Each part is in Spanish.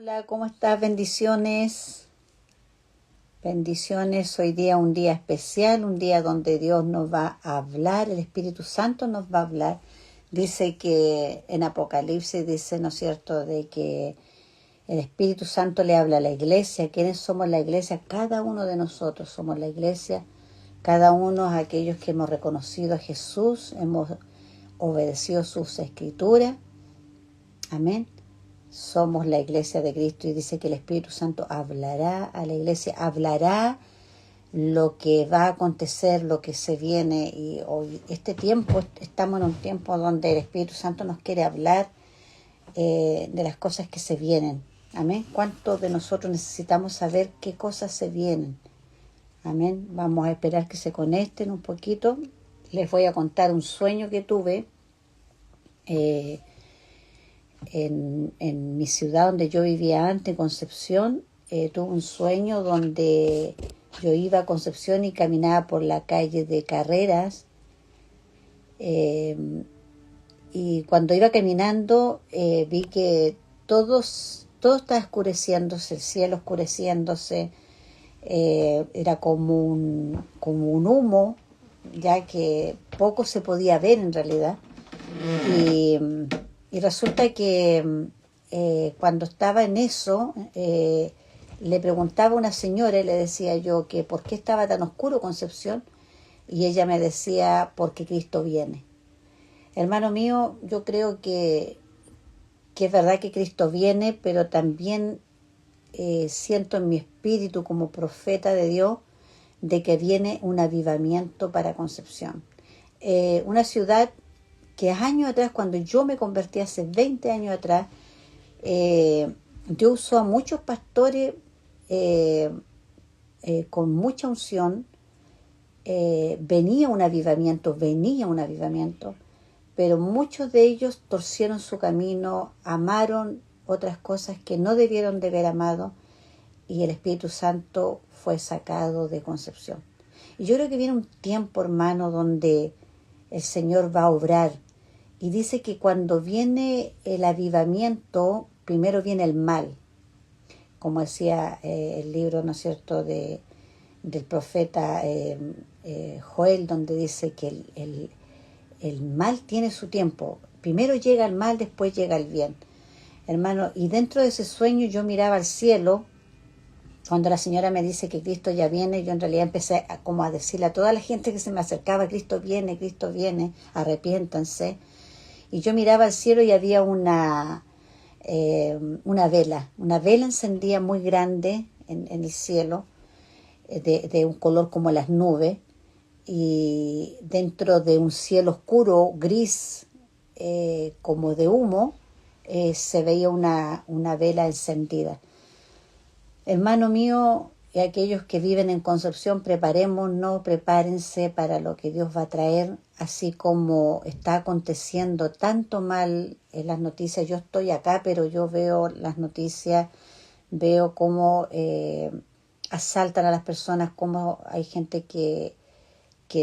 Hola, ¿cómo estás? Bendiciones. Bendiciones. Hoy día un día especial, un día donde Dios nos va a hablar, el Espíritu Santo nos va a hablar. Dice que en Apocalipsis dice, ¿no es cierto?, de que el Espíritu Santo le habla a la iglesia. ¿Quiénes somos la iglesia? Cada uno de nosotros somos la iglesia. Cada uno es aquellos que hemos reconocido a Jesús, hemos obedecido sus escrituras. Amén. Somos la iglesia de Cristo y dice que el Espíritu Santo hablará a la iglesia, hablará lo que va a acontecer, lo que se viene. Y hoy, estamos en un tiempo donde el Espíritu Santo nos quiere hablar de las cosas que se vienen. Amén. ¿Cuántos de nosotros necesitamos saber qué cosas se vienen? Amén. Vamos a esperar que se conecten un poquito. Les voy a contar un sueño que tuve. En mi ciudad donde yo vivía antes, Concepción, tuve un sueño donde yo iba a Concepción y caminaba por la calle de Carreras, eh, y cuando iba caminando vi que todo estaba oscureciéndose, el cielo oscureciéndose, era como un humo, ya que poco se podía ver en realidad. Y, y resulta que cuando estaba en eso, le preguntaba a una señora y le decía yo que por qué estaba tan oscuro Concepción, y ella me decía, porque Cristo viene. Hermano mío, yo creo que es verdad que Cristo viene, pero también siento en mi espíritu como profeta de Dios de que viene un avivamiento para Concepción. Una ciudad que años atrás, cuando yo me convertí hace 20 años atrás, Dios usó a muchos pastores eh, con mucha unción. Venía un avivamiento, pero muchos de ellos torcieron su camino, amaron otras cosas que no debieron de haber amado, y el Espíritu Santo fue sacado de Concepción. Y yo creo que viene un tiempo, hermano, donde el Señor va a obrar. Y dice que cuando viene el avivamiento, primero viene el mal, como decía el libro, ¿no es cierto?, del profeta Joel, donde dice que el mal tiene su tiempo. Primero llega el mal, después llega el bien. Hermano, y dentro de ese sueño yo miraba al cielo. Cuando la señora me dice que Cristo ya viene, yo en realidad empecé como a decirle a toda la gente que se me acercaba, Cristo viene, arrepiéntanse. Y yo miraba al cielo y había una vela encendida muy grande en el cielo, de un color como las nubes, y dentro de un cielo oscuro, gris, como de humo, se veía una vela encendida. Hermano mío, y aquellos que viven en Concepción, preparémonos, prepárense para lo que Dios va a traer, así como está aconteciendo tanto mal en las noticias. Yo estoy acá, pero yo veo las noticias, veo cómo asaltan a las personas, cómo hay gente que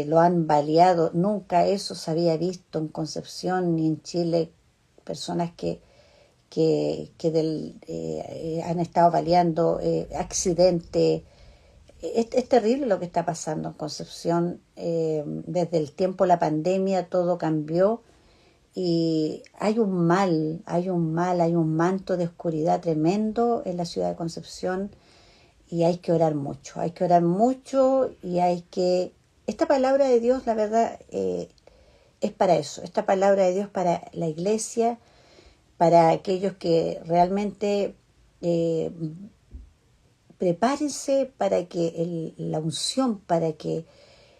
lo han baleado. Nunca eso se había visto en Concepción ni en Chile, personas que han estado baleando, accidentes. Es terrible lo que está pasando en Concepción. Desde el tiempo de la pandemia todo cambió, y hay un manto de oscuridad tremendo en la ciudad de Concepción, y hay que orar mucho, y esta palabra de Dios, la verdad, es para eso. Esta palabra de Dios para la iglesia, para aquellos que realmente prepárense para que la unción, para que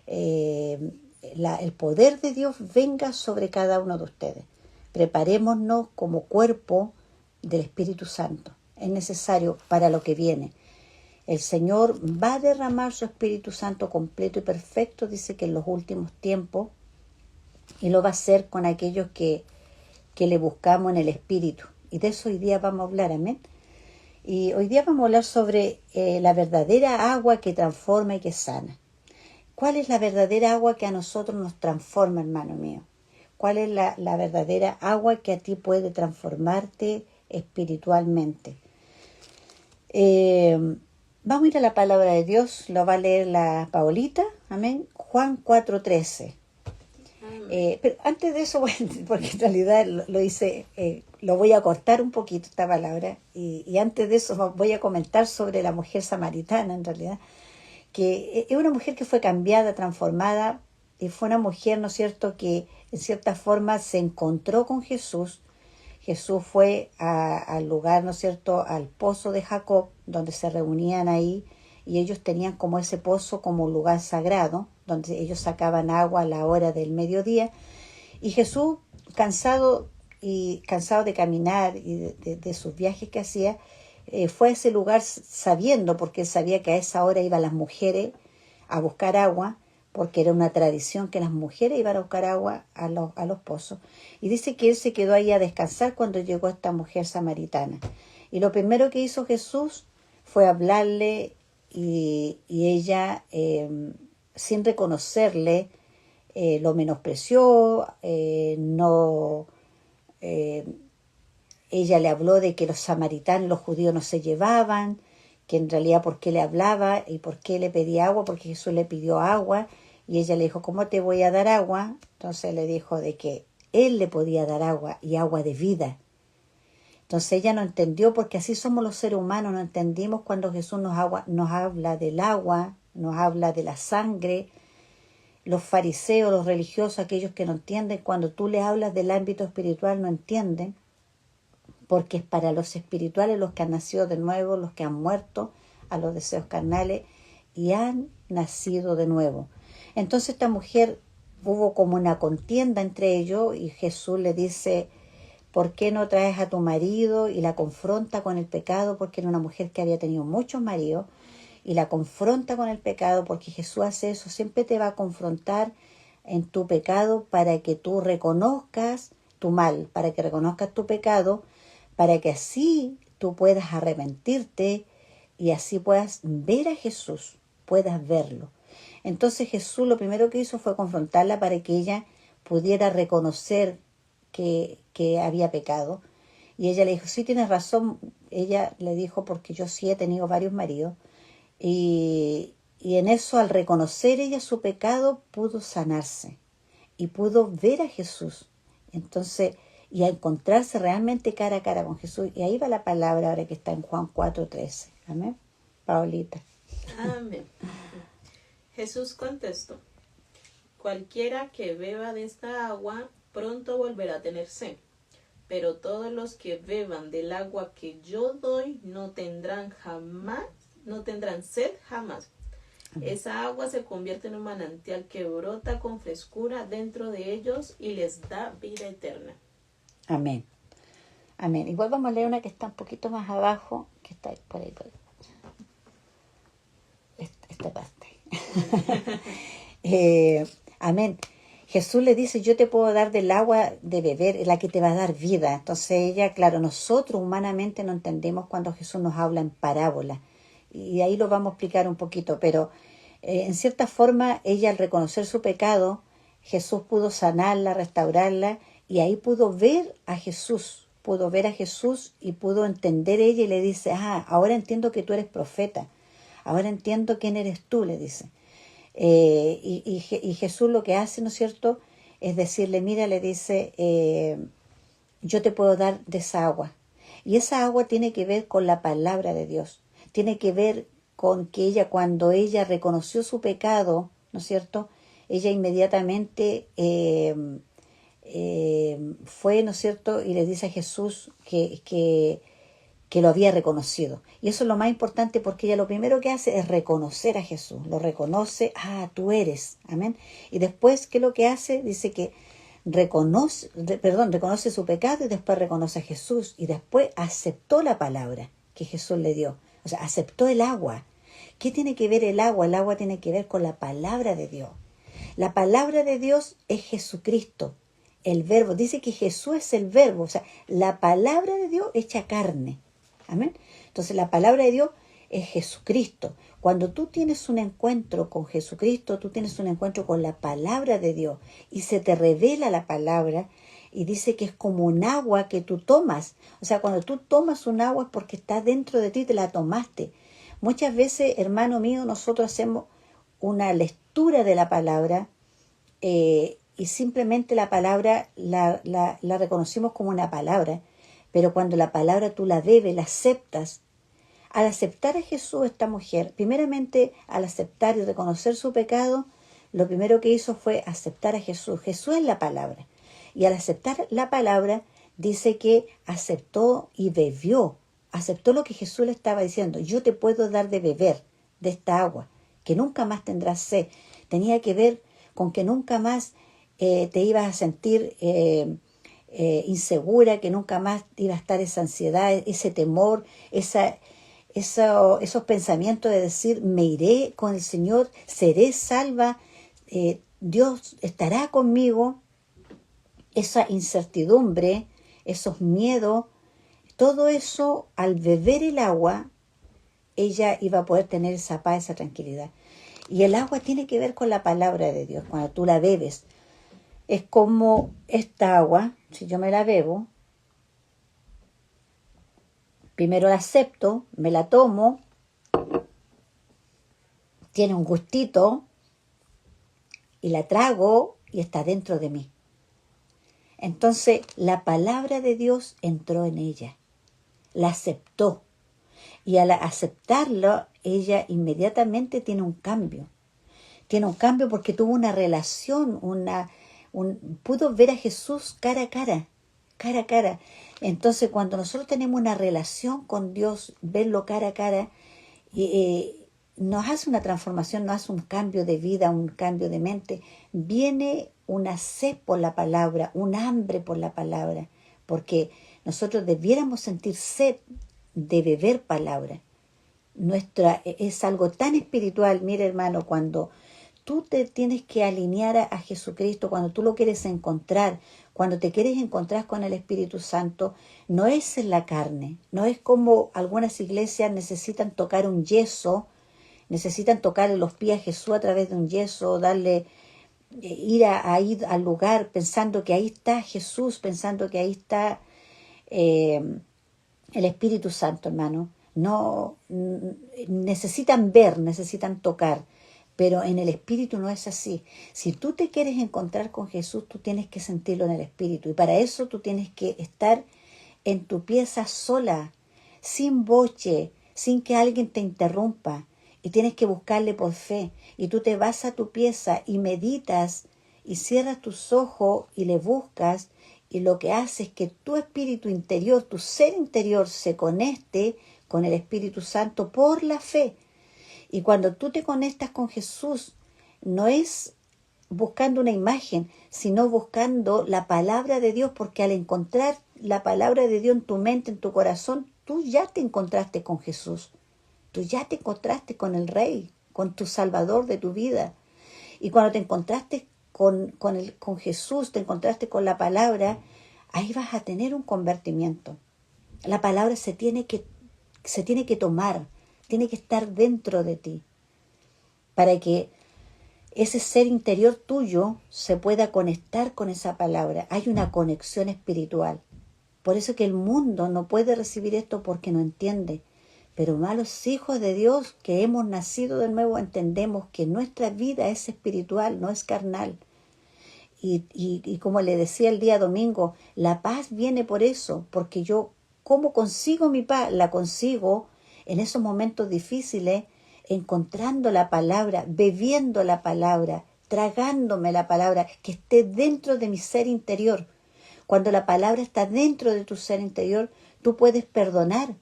el poder de Dios venga sobre cada uno de ustedes. Preparémonos como cuerpo del Espíritu Santo. Es necesario para lo que viene. El Señor va a derramar su Espíritu Santo completo y perfecto, dice que en los últimos tiempos, y lo va a hacer con aquellos que le buscamos en el Espíritu. Y de eso hoy día vamos a hablar, amén. Y hoy día vamos a hablar sobre la verdadera agua que transforma y que sana. ¿Cuál es la verdadera agua que a nosotros nos transforma, hermano mío? ¿Cuál es la verdadera agua que a ti puede transformarte espiritualmente? Vamos a ir a la palabra de Dios, lo va a leer la Paolita, amén, Juan 4:13. Pero antes de eso, bueno, porque en realidad lo hice, lo voy a cortar un poquito esta palabra, y antes de eso voy a comentar sobre la mujer samaritana, en realidad, que es una mujer que fue cambiada, transformada, y fue una mujer, ¿no es cierto?, que en cierta forma se encontró con Jesús. Jesús fue al lugar, ¿no es cierto?, al pozo de Jacob, donde se reunían ahí, y ellos tenían como ese pozo como un lugar sagrado, donde ellos sacaban agua a la hora del mediodía, y Jesús, cansado de caminar y de sus viajes que hacía, fue a ese lugar sabiendo, porque él sabía que a esa hora iban las mujeres a buscar agua, porque era una tradición que las mujeres iban a buscar agua a los pozos. Y dice que él se quedó ahí a descansar cuando llegó esta mujer samaritana. Y lo primero que hizo Jesús fue hablarle, y ella, sin reconocerle, lo menospreció, no... ella le habló de que los samaritanos, los judíos no se llevaban, que en realidad por qué le hablaba y por qué le pedía agua, porque Jesús le pidió agua, y ella le dijo, ¿cómo te voy a dar agua? Entonces le dijo de que él le podía dar agua, y agua de vida. Entonces ella no entendió, porque así somos los seres humanos, no entendimos cuando Jesús nos habla del agua, nos habla de la sangre. Los fariseos, los religiosos, aquellos que no entienden, cuando tú les hablas del ámbito espiritual no entienden, porque es para los espirituales, los que han nacido de nuevo, los que han muerto a los deseos carnales y han nacido de nuevo. Entonces esta mujer, hubo como una contienda entre ellos, y Jesús le dice, ¿por qué no traes a tu marido? Y la confronta con el pecado, porque era una mujer que había tenido muchos maridos, y la confronta con el pecado, porque Jesús hace eso, siempre te va a confrontar en tu pecado para que tú reconozcas tu mal, para que reconozcas tu pecado, para que así tú puedas arrepentirte y así puedas ver a Jesús, puedas verlo. Entonces Jesús lo primero que hizo fue confrontarla para que ella pudiera reconocer que había pecado. Y ella le dijo, sí, tienes razón. Ella le dijo, porque yo sí he tenido varios maridos. Y en eso, al reconocer ella su pecado, pudo sanarse y pudo ver a Jesús. Entonces, y a encontrarse realmente cara a cara con Jesús. Y ahí va la palabra ahora que está en Juan 4:13. Amén. Paulita. Amén. Jesús contestó, cualquiera que beba de esta agua pronto volverá a tener sed, pero todos los que beban del agua que yo doy no tendrán sed jamás. Amén. Esa agua se convierte en un manantial que brota con frescura dentro de ellos y les da vida eterna. Amén. Amén. Igual vamos a leer una que está un poquito más abajo, que está por ahí. Esta parte. Amén. Jesús le dice, yo te puedo dar del agua de beber, la que te va a dar vida. Entonces ella, claro, nosotros humanamente no entendemos cuando Jesús nos habla en parábola. Y ahí lo vamos a explicar un poquito, pero en cierta forma ella, al reconocer su pecado, Jesús pudo sanarla, restaurarla, y ahí pudo ver a Jesús y pudo entender ella, y le dice, ahora entiendo que tú eres profeta, ahora entiendo quién eres tú, le dice. Y Jesús lo que hace, ¿no es cierto?, es decirle, mira, le dice, yo te puedo dar de esa agua. Y esa agua tiene que ver con la palabra de Dios. Tiene que ver con que ella, cuando ella reconoció su pecado, ¿no es cierto?, ella inmediatamente fue, ¿no es cierto?, y le dice a Jesús que lo había reconocido. Y eso es lo más importante, porque ella lo primero que hace es reconocer a Jesús. Lo reconoce, tú eres. Amén. Y después, ¿qué es lo que hace? Dice que reconoce su pecado, y después reconoce a Jesús, y después aceptó la palabra que Jesús le dio. O sea, aceptó el agua. ¿Qué tiene que ver el agua? El agua tiene que ver con la palabra de Dios. La palabra de Dios es Jesucristo, el verbo. Dice que Jesús es el verbo, o sea, la palabra de Dios hecha carne. Amén. Entonces la palabra de Dios es Jesucristo. Cuando tú tienes un encuentro con Jesucristo, tú tienes un encuentro con la palabra de Dios, y se te revela la palabra, y dice que es como un agua que tú tomas. O sea, cuando tú tomas un agua es porque está dentro de ti, te la tomaste. Muchas veces, hermano mío, nosotros hacemos una lectura de la palabra y simplemente la palabra la reconocimos como una palabra, pero cuando la palabra tú la bebes, la aceptas. Al aceptar a Jesús, esta mujer, primeramente al aceptar y reconocer su pecado, lo primero que hizo fue aceptar a Jesús. Jesús es la palabra. Y al aceptar la palabra, dice que aceptó y bebió. Aceptó lo que Jesús le estaba diciendo. Yo te puedo dar de beber de esta agua, que nunca más tendrás sed. Tenía que ver con que nunca más te ibas a sentir insegura, que nunca más iba a estar esa ansiedad, ese temor, esos pensamientos de decir, me iré con el Señor, seré salva, Dios estará conmigo, esa incertidumbre, esos miedos, todo eso, al beber el agua, ella iba a poder tener esa paz, esa tranquilidad. Y el agua tiene que ver con la palabra de Dios. Cuando tú la bebes, es como esta agua, si yo me la bebo, primero la acepto, me la tomo, tiene un gustito y la trago y está dentro de mí. Entonces la palabra de Dios entró en ella, la aceptó y al aceptarlo ella inmediatamente tiene un cambio. Tiene un cambio porque tuvo una relación, pudo ver a Jesús cara a cara, cara a cara. Entonces cuando nosotros tenemos una relación con Dios, verlo cara a cara, nos hace una transformación, nos hace un cambio de vida, un cambio de mente. Viene una sed por la palabra, un hambre por la palabra, porque nosotros debiéramos sentir sed de beber palabra. Es algo tan espiritual, mire hermano, cuando tú te tienes que alinear a Jesucristo, cuando tú lo quieres encontrar, cuando te quieres encontrar con el Espíritu Santo, no es en la carne, no es como algunas iglesias necesitan tocar un yeso, necesitan tocarle los pies a Jesús a través de un yeso, ir al lugar pensando que ahí está Jesús, pensando que ahí está el Espíritu Santo, hermano. No, necesitan ver, necesitan tocar, pero en el Espíritu no es así. Si tú te quieres encontrar con Jesús, tú tienes que sentirlo en el Espíritu, y para eso tú tienes que estar en tu pieza sola, sin boche, sin que alguien te interrumpa, y tienes que buscarle por fe, y tú te vas a tu pieza y meditas y cierras tus ojos y le buscas, y lo que hace es que tu espíritu interior, tu ser interior se conecte con el Espíritu Santo por la fe. Y cuando tú te conectas con Jesús, no es buscando una imagen, sino buscando la palabra de Dios, porque al encontrar la palabra de Dios en tu mente, en tu corazón, tú ya te encontraste con Jesús. Tú ya te encontraste con el Rey, con tu Salvador de tu vida. Y cuando te encontraste con Jesús, te encontraste con la palabra, ahí vas a tener un convertimiento. La palabra se tiene que tomar, tiene que estar dentro de ti, para que ese ser interior tuyo se pueda conectar con esa palabra. Hay una conexión espiritual. Por eso que el mundo no puede recibir esto porque no entiende. Pero malos hijos de Dios que hemos nacido de nuevo entendemos que nuestra vida es espiritual, no es carnal. Y como le decía el día domingo, la paz viene por eso, porque yo, ¿cómo consigo mi paz? La consigo en esos momentos difíciles, encontrando la palabra, bebiendo la palabra, tragándome la palabra, que esté dentro de mi ser interior. Cuando la palabra está dentro de tu ser interior, tú puedes perdonar,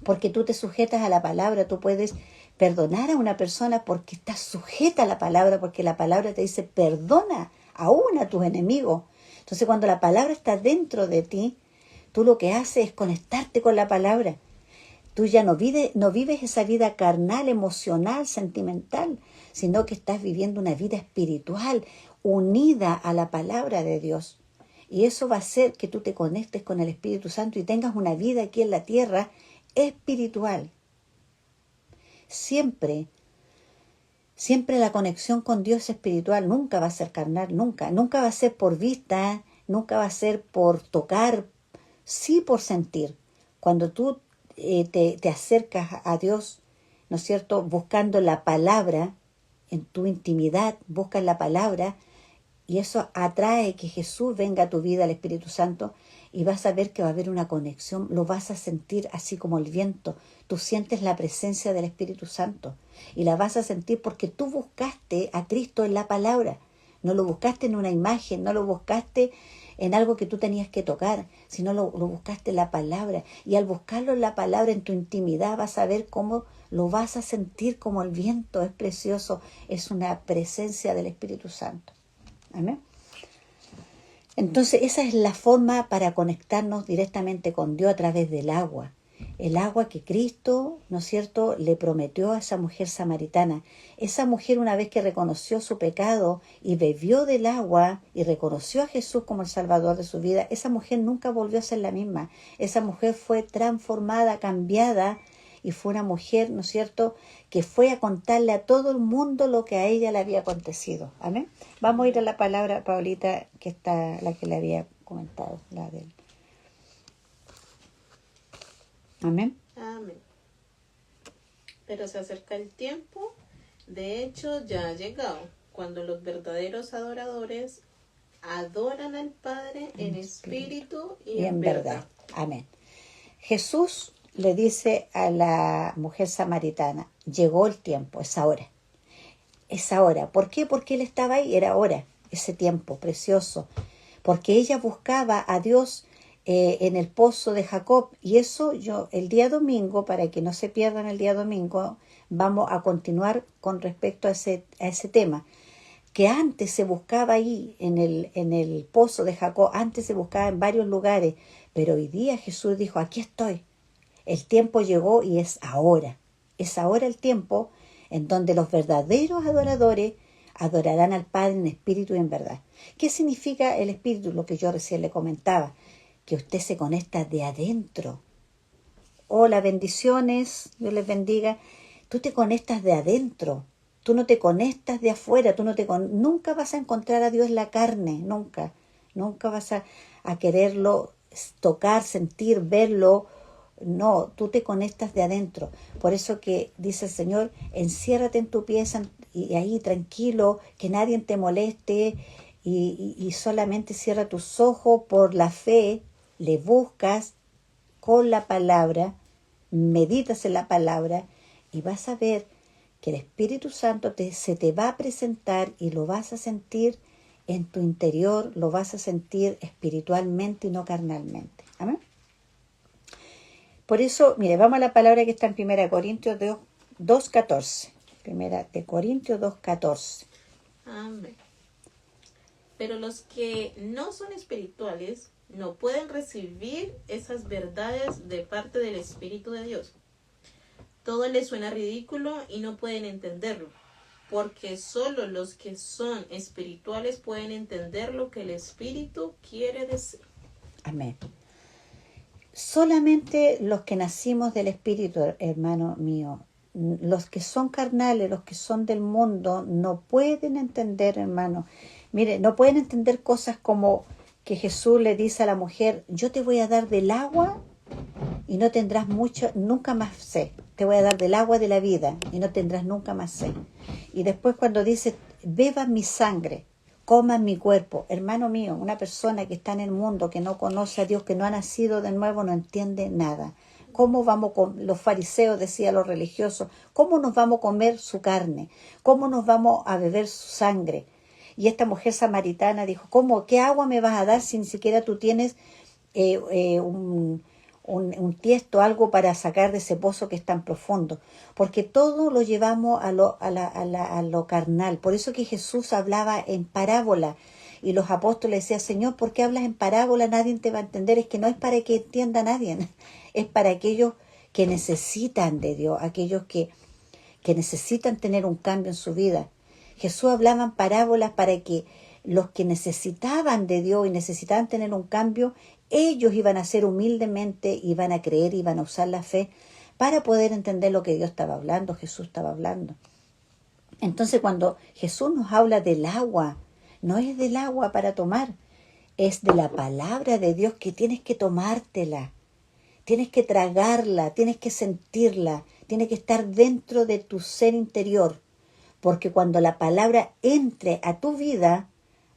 porque tú te sujetas a la palabra, tú puedes perdonar a una persona porque estás sujeta a la palabra, porque la palabra te dice perdona aún a tus enemigos. Entonces cuando la palabra está dentro de ti, tú lo que haces es conectarte con la palabra. Tú ya no vives esa vida carnal, emocional, sentimental, sino que estás viviendo una vida espiritual, unida a la palabra de Dios. Y eso va a hacer que tú te conectes con el Espíritu Santo y tengas una vida aquí en la tierra espiritual. Siempre la conexión con Dios es espiritual, nunca va a ser carnal, nunca va a ser por vista, nunca va a ser por tocar, sí por sentir. Cuando tú te acercas a Dios, ¿no es cierto?, buscando la palabra, en tu intimidad, buscas la palabra, y eso atrae que Jesús venga a tu vida, el Espíritu Santo, y vas a ver que va a haber una conexión, lo vas a sentir así como el viento. Tú sientes la presencia del Espíritu Santo y la vas a sentir porque tú buscaste a Cristo en la palabra. No lo buscaste en una imagen, no lo buscaste en algo que tú tenías que tocar, sino lo buscaste en la palabra. Y al buscarlo en la palabra, en tu intimidad, vas a ver cómo lo vas a sentir como el viento. Es precioso, es una presencia del Espíritu Santo. Amén. Entonces esa es la forma para conectarnos directamente con Dios a través del agua. El agua que Cristo, ¿no es cierto?, le prometió a esa mujer samaritana. Esa mujer, una vez que reconoció su pecado y bebió del agua y reconoció a Jesús como el Salvador de su vida, esa mujer nunca volvió a ser la misma. Esa mujer fue transformada, cambiada, y fue una mujer, ¿no es cierto?, que fue a contarle a todo el mundo lo que a ella le había acontecido. Amén. Vamos a ir a la palabra, Paulita, que está la que le había comentado, la de él. Amén. Amén. Pero se acerca el tiempo, de hecho ya ha llegado, cuando los verdaderos adoradores adoran al Padre en espíritu y en verdad. Amén. Jesús le dice a la mujer samaritana, llegó el tiempo, es ahora. Es ahora. ¿Por qué? Porque él estaba ahí, era ahora, ese tiempo precioso. Porque ella buscaba a Dios en el pozo de Jacob. Y eso yo, el día domingo, para que no se pierdan el día domingo, vamos a continuar con respecto a ese tema. Que antes se buscaba ahí, en el pozo de Jacob, antes se buscaba en varios lugares. Pero hoy día Jesús dijo, aquí estoy. El tiempo llegó y es ahora. Es ahora el tiempo en donde los verdaderos adoradores adorarán al Padre en espíritu y en verdad. ¿Qué significa el espíritu? Lo que yo recién le comentaba, que usted se conecta de adentro. Hola, bendiciones, Dios les bendiga. Tú te conectas de adentro, tú no te conectas de afuera, nunca vas a encontrar a Dios en la carne, nunca vas a quererlo tocar, sentir, verlo. No, tú te conectas de adentro. Por eso que dice el Señor, enciérrate en tu pieza y ahí tranquilo, que nadie te moleste y solamente cierra tus ojos por la fe, le buscas con la palabra, meditas en la palabra y vas a ver que el Espíritu Santo se te va a presentar y lo vas a sentir en tu interior, lo vas a sentir espiritualmente y no carnalmente. Amén. Por eso, mire, vamos a la palabra que está en 1 Corintios 2:14. 1 Corintios 2:14. Amén. Pero los que no son espirituales no pueden recibir esas verdades de parte del Espíritu de Dios. Todo les suena ridículo y no pueden entenderlo, porque solo los que son espirituales pueden entender lo que el Espíritu quiere decir. Amén. Solamente los que nacimos del Espíritu, hermano mío, los que son carnales, los que son del mundo, no pueden entender, hermano. Mire, no pueden entender cosas como que Jesús le dice a la mujer, yo te voy a dar del agua y no tendrás nunca más sed. Te voy a dar del agua de la vida y no tendrás nunca más sed. Y después cuando dice, beban mi sangre, coman mi cuerpo. Hermano mío, una persona que está en el mundo, que no conoce a Dios, que no ha nacido de nuevo, no entiende nada. ¿Cómo vamos con los fariseos, decían los religiosos, cómo nos vamos a comer su carne? ¿Cómo nos vamos a beber su sangre? Y esta mujer samaritana dijo, ¿cómo? ¿Qué agua me vas a dar si ni siquiera tú tienes un tiesto, algo para sacar de ese pozo que es tan profundo? Porque todo lo llevamos a lo carnal. Por eso que Jesús hablaba en parábola y los apóstoles decían, Señor, ¿por qué hablas en parábola? Nadie te va a entender. Es que no es para que entienda nadie, es para aquellos que necesitan de Dios, aquellos que necesitan tener un cambio en su vida. Jesús hablaba en parábolas para que los que necesitaban de Dios y necesitaban tener un cambio, ellos iban a hacer humildemente, iban a creer, iban a usar la fe para poder entender lo que Dios estaba hablando, Jesús estaba hablando. Entonces cuando Jesús nos habla del agua, no es del agua para tomar, es de la palabra de Dios que tienes que tomártela, tienes que tragarla, tienes que sentirla, tiene que estar dentro de tu ser interior, porque cuando la palabra entre a tu vida,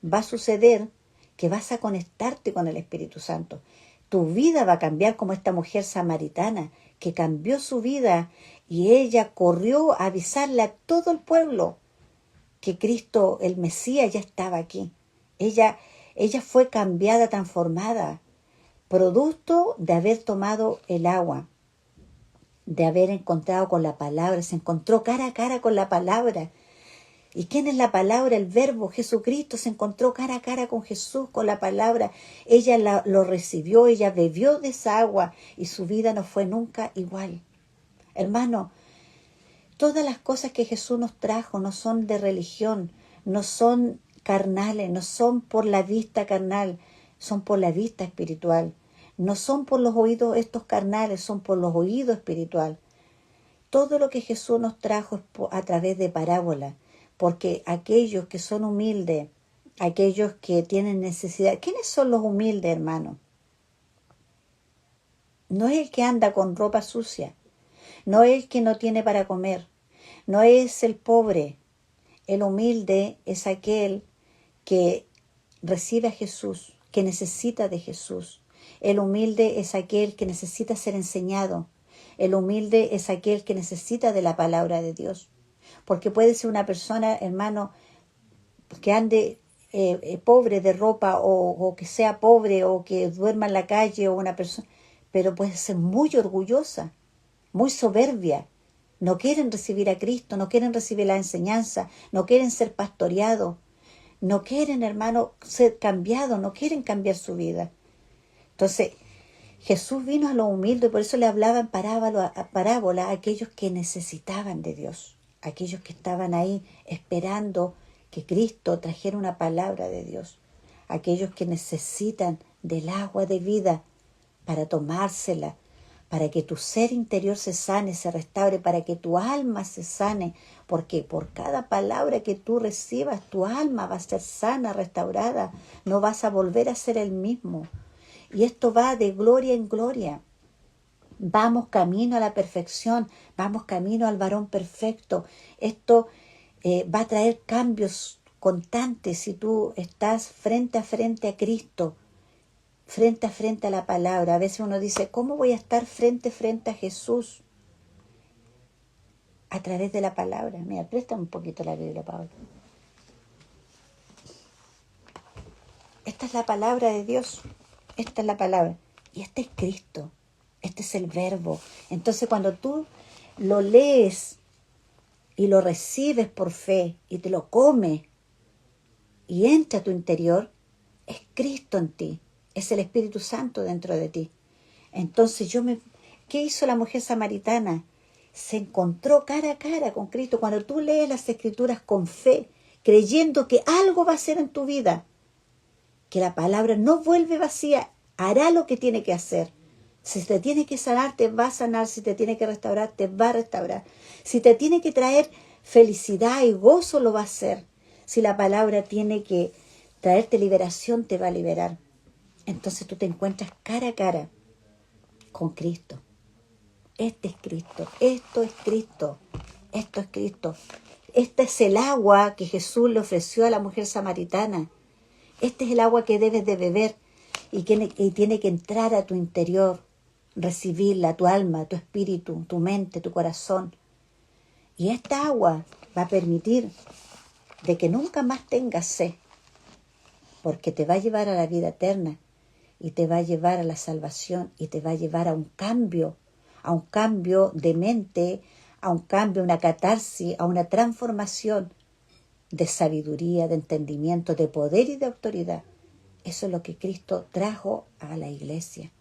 va a suceder que vas a conectarte con el Espíritu Santo. Tu vida va a cambiar como esta mujer samaritana, que cambió su vida y ella corrió a avisarle a todo el pueblo que Cristo, el Mesías, ya estaba aquí. Ella fue cambiada, transformada, producto de haber tomado el agua, de haber encontrado con la palabra, se encontró cara a cara con la palabra. ¿Y quién es la palabra? El verbo, Jesucristo. Se encontró cara a cara con Jesús, con la palabra. Ella lo recibió, ella bebió de esa agua y su vida no fue nunca igual. Hermano, todas las cosas que Jesús nos trajo no son de religión, no son carnales, no son por la vista carnal, son por la vista espiritual. No son por los oídos estos carnales, son por los oídos espiritual. Todo lo que Jesús nos trajo es a través de parábolas, porque aquellos que son humildes, aquellos que tienen necesidad, ¿quiénes son los humildes, hermano? No es el que anda con ropa sucia, no es el que no tiene para comer, no es el pobre. El humilde es aquel que recibe a Jesús, que necesita de Jesús. El humilde es aquel que necesita ser enseñado. El humilde es aquel que necesita de la palabra de Dios. Porque puede ser una persona, hermano, que ande pobre de ropa o que sea pobre o que duerma en la calle o una persona, pero puede ser muy orgullosa, muy soberbia. No quieren recibir a Cristo, no quieren recibir la enseñanza, no quieren ser pastoreados, no quieren, hermano, ser cambiados, no quieren cambiar su vida. Entonces, Jesús vino a los humildes, por eso le hablaba en parábola a aquellos que necesitaban de Dios, aquellos que estaban ahí esperando que Cristo trajera una palabra de Dios, aquellos que necesitan del agua de vida para tomársela, para que tu ser interior se sane, se restaure, para que tu alma se sane, porque por cada palabra que tú recibas, tu alma va a ser sana, restaurada, no vas a volver a ser el mismo. Y esto va de gloria en gloria. Vamos camino a la perfección, vamos camino al varón perfecto. Esto va a traer cambios constantes si tú estás frente a frente a Cristo, frente a frente a la palabra. A veces uno dice, ¿cómo voy a estar frente a frente a Jesús? A través de la palabra. Mira, préstame un poquito la Biblia, Pablo. Esta es la palabra de Dios. Esta es la palabra. Y este es Cristo. Este es el verbo. Entonces cuando tú lo lees y lo recibes por fe y te lo comes y entra a tu interior, es Cristo en ti. Es el Espíritu Santo dentro de ti. Entonces ¿qué hizo la mujer samaritana? Se encontró cara a cara con Cristo. Cuando tú lees las Escrituras con fe, creyendo que algo va a hacer en tu vida, que la palabra no vuelve vacía, hará lo que tiene que hacer. Si te tiene que sanar, te va a sanar. Si te tiene que restaurar, te va a restaurar. Si te tiene que traer felicidad y gozo, lo va a hacer. Si la palabra tiene que traerte liberación, te va a liberar. Entonces tú te encuentras cara a cara con Cristo. Este es Cristo, esto es Cristo, esto es Cristo. Este es el agua que Jesús le ofreció a la mujer samaritana. Este es el agua que debes de beber y tiene que entrar a tu interior, recibirla, tu alma, tu espíritu, tu mente, tu corazón. Y esta agua va a permitir de que nunca más tengas sed, porque te va a llevar a la vida eterna y te va a llevar a la salvación y te va a llevar a un cambio de mente, a un cambio, una catarsis, a una transformación de sabiduría, de entendimiento, de poder y de autoridad. Eso es lo que Cristo trajo a la iglesia.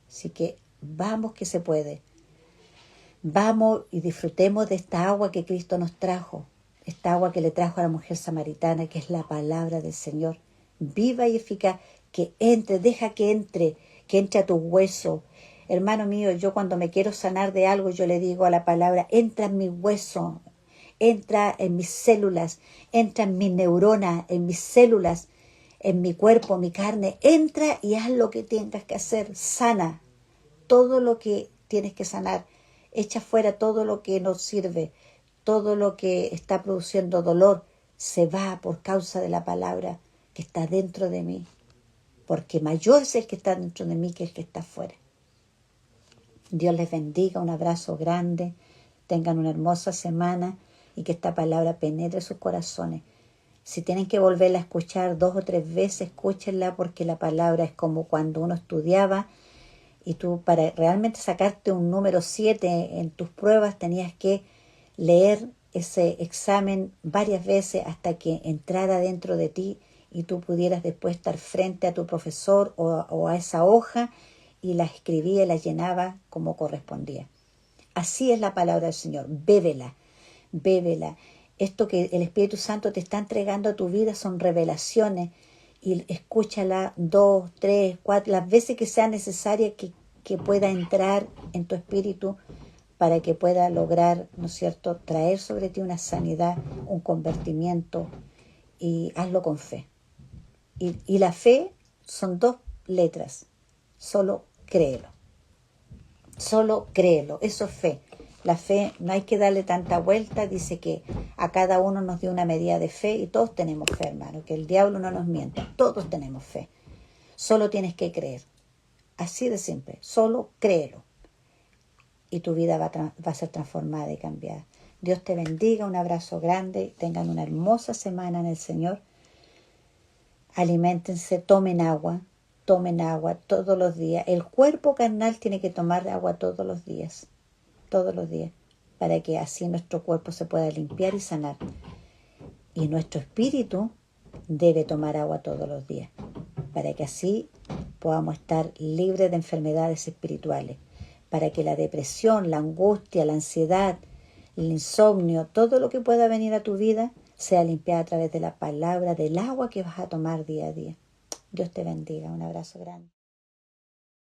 Así que vamos que se puede. Vamos y disfrutemos de esta agua que Cristo nos trajo, esta agua que le trajo a la mujer samaritana, que es la palabra del Señor, viva y eficaz, que entre, deja que entre a tus huesos. Hermano mío, yo cuando me quiero sanar de algo, yo le digo a la palabra, entra en mis huesos, entra en mis células, entra en mis neuronas, en mis células, en mi cuerpo, mi carne. Entra y haz lo que tengas que hacer. Sana todo lo que tienes que sanar. Echa fuera todo lo que no sirve, todo lo que está produciendo dolor. Se va por causa de la palabra que está dentro de mí. Porque mayor es el que está dentro de mí que el que está afuera. Dios les bendiga, un abrazo grande, tengan una hermosa semana y que esta palabra penetre sus corazones. Si tienen que volverla a escuchar 2 o 3 veces, escúchenla porque la palabra es como cuando uno estudiaba y tú para realmente sacarte un número 7 en tus pruebas tenías que leer ese examen varias veces hasta que entrara dentro de ti y tú pudieras después estar frente a tu profesor o a esa hoja y la escribía y la llenaba como correspondía. Así es la palabra del Señor. Bébela, bébela. Esto que el Espíritu Santo te está entregando a tu vida son revelaciones y escúchala 2, 3, 4, las veces que sea necesaria que pueda entrar en tu espíritu para que pueda lograr, ¿no es cierto?, traer sobre ti una sanidad, un convertimiento y hazlo con fe. Y la fe son 2 letras. Solo créelo. Solo créelo. Eso es fe. La fe no hay que darle tanta vuelta. Dice que a cada uno nos dio una medida de fe y todos tenemos fe, hermano. Que el diablo no nos mienta. Todos tenemos fe. Solo tienes que creer. Así de simple. Solo créelo. Y tu vida va a ser transformada y cambiada. Dios te bendiga. Un abrazo grande. Tengan una hermosa semana en el Señor. Aliméntense, tomen agua todos los días. El cuerpo carnal tiene que tomar agua todos los días, para que así nuestro cuerpo se pueda limpiar y sanar. Y nuestro espíritu debe tomar agua todos los días, para que así podamos estar libres de enfermedades espirituales, para que la depresión, la angustia, la ansiedad, el insomnio, todo lo que pueda venir a tu vida, sea limpiada a través de la palabra, del agua que vas a tomar día a día. Dios te bendiga. Un abrazo grande.